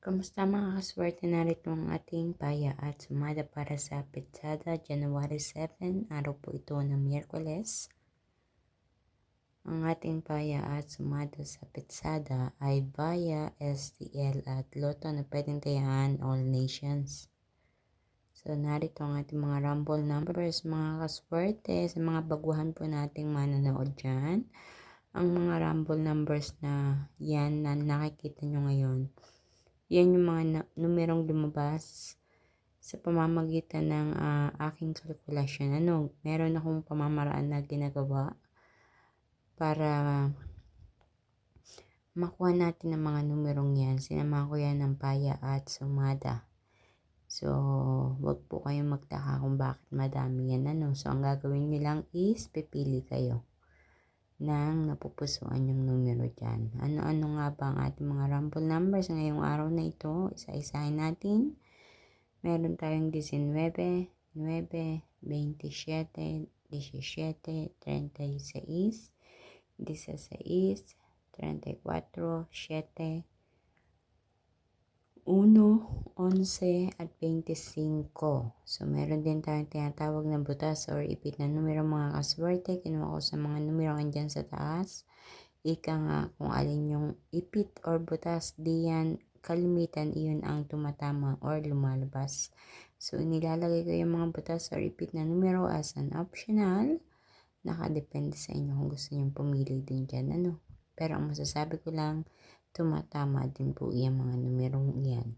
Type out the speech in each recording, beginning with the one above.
Kamusta mga kaswerte, narito ang ating paya at sumada para sa pitsada January 7, araw po ito ng Miyerkules. Ang ating paya at sumada sa pitsada ay Via, STL at Lotto na pwedeng tayahan all nations. So narito ang ating mga rumble numbers mga kaswerte sa mga baguhan po nating manonood dyan. Ang mga rumble numbers na yan na nakikita nyo ngayon, yan yung mga numerong lumabas sa pamamagitan ng aking calculation. Meron akong pamamaraan na ginagawa para makuha natin ang mga numerong yan. Sinama ko yan ng paya at sumada. So, wag po kayong magtaka kung bakit madami yan. So, ang gagawin nyo lang is pipili kayo ng napupusuan yung numero dyan. Ano nga ba ang ating mga rumble numbers ngayong araw na ito? Isa-isahin natin. Meron tayong 19, 9, 27, 17, 36, 16, 34, 7, 1, 11, at 25. So, meron din tayong tinatawag na butas or ipit na numero mga kaswerte. Kinuha ko sa mga numero andyan sa taas. Ika nga kung alin yung ipit or butas, diyan kalimitan iyon ang tumatama or lumalabas. So, nilalagay ko yung mga butas or ipit na numero as an optional. Nakadepende sa inyo kung gusto nyo pumili din dyan. Pero ang masasabi ko lang, tumatama din po yung mga numerong iyan.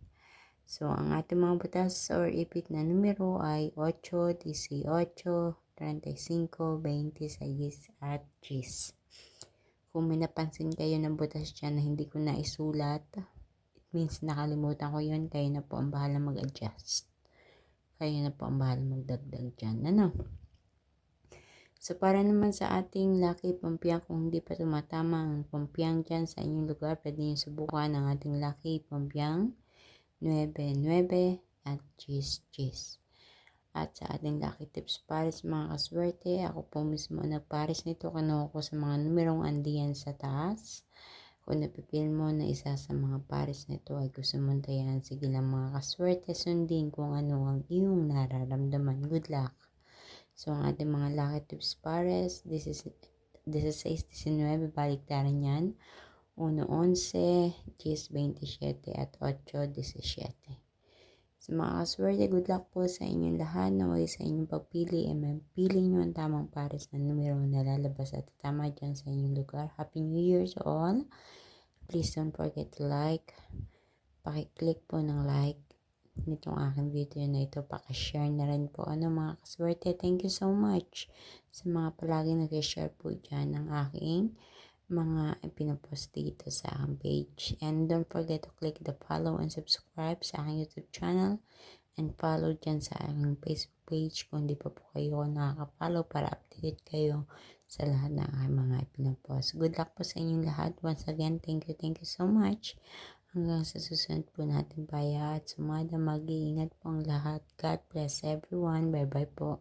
So, ang ating mga butas or ipit na numero ay 8, 18, 35, 26, at 10. Kung may napansin kayo ng butas dyan na hindi ko na isulat, it means nakalimutan ko yun. Kayo na po ang bahala mag-adjust. Kayo na po ang bahala magdagdag dyan. So, para naman sa ating lucky pampiyang, kung hindi pa tumatama ang pampiyang dyan sa inyong lugar, pwede nyo subukan ang ating lucky pampiyang 9, 9, at 10, 10. At sa ating lucky tips pares mga kaswerte, ako po mismo nagpares nito. Kinuha ko sa mga numerong andiyan sa taas. Kung napipil mo na isa sa mga pares nito ay gusto mong tayan, sige lang mga kaswerte, sundin kung ano ang iyong nararamdaman. Good luck! So, ang ating mga lucky tips pares, this is 16, 19, baliktaran yan. 1, 11, 10, 27, at 8, 17. So, mga kaswerte, good luck po sa inyong lahat. Naway sa inyong pagpili ay mapili nyo ang tamang pares na numero na lalabas at tama dyan sa inyong lugar. Happy New Year to all. Please don't forget to like. Pakiclick po ng like nitong aking video na ito. Pakishare na rin po. Mga kaswerte, thank you so much sa mga palaging nag-share po dyan ng aking mga pinapost dito sa aking page. And don't forget to click the follow and subscribe sa aking YouTube channel. And follow dyan sa aking Facebook page kung di pa po kayo nakaka-follow para updated kayo sa lahat ng aking mga pinapost. Good luck po sa inyong lahat. Once again, thank you so much. Hanggang sa susunod po natin paya at sumada, mag-iingat po ang lahat. God bless everyone. Bye-bye po.